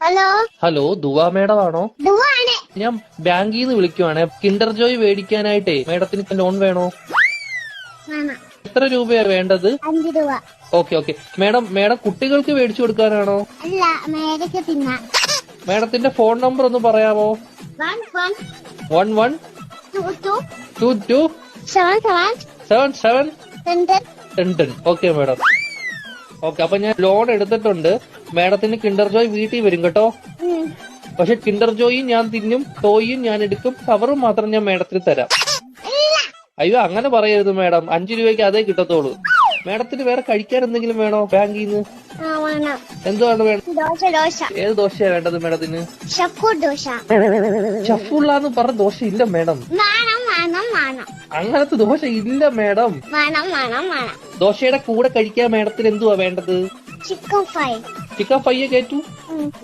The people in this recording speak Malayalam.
ഹലോ ഹലോ ദുവാ മേഡം ആണോ? ദുവാണ്. ഞാൻ ബാങ്കിൽ നിന്ന് വിളിക്കുവാണ്. കിൻഡർ ജോയ് മേടിക്കാനായിട്ടേ മേഡത്തിന് ലോൺ വേണോ? വേണം. എത്ര രൂപയാ വേണ്ടത്? 5 രൂപ. ഓക്കെ മേഡം കുട്ടികൾക്ക് മേടിച്ചു കൊടുക്കാനാണോ? അല്ല, മേടിച്ച് തിന്നാൻ. മേഡത്തിന്റെ ഫോൺ നമ്പർ ഒന്ന് പറയാമോ? 11 11 22 22 77 77 10. 10. Okay madam. ഓക്കെ, അപ്പൊ ഞാൻ ലോൺ എടുത്തിട്ടുണ്ട്. മേഡത്തിന് കിൻഡർ ജോയ് വീട്ടിൽ വരും കേട്ടോ. പക്ഷെ കിൻഡർ ജോയും ഞാൻ തിന്നും, ടോയും ഞാൻ എടുക്കും, കവറും മാത്രം ഞാൻ മേഡത്തിന് തരാം. അയ്യോ അങ്ങനെ പറയരുത് മേഡം, 5 രൂപയ്ക്ക് അതേ കിട്ടത്തോളൂ. മേഡത്തിന് വേറെ കഴിക്കാൻ എന്തെങ്കിലും വേണോ ബാങ്കിൽ നിന്ന്? വേണം. എന്തുവാണ് വേണം? ദോശ. ഏത് ദോശയാ വേണ്ടത് മേഡത്തിന്? ഷക്കു ദോശ. ഷഫുള്ളാന്ന് പറഞ്ഞ ദോശ ഇല്ല മേഡം. വേണം. അങ്ങനത്തെ ദോശ ഇല്ല മേഡം. വേണം. ദോശയുടെ കൂടെ കഴിക്കാൻ മേഡത്തിന് എന്തുവാ വേണ്ടത്? Chicken fry. Chicken fry കയറ്റു.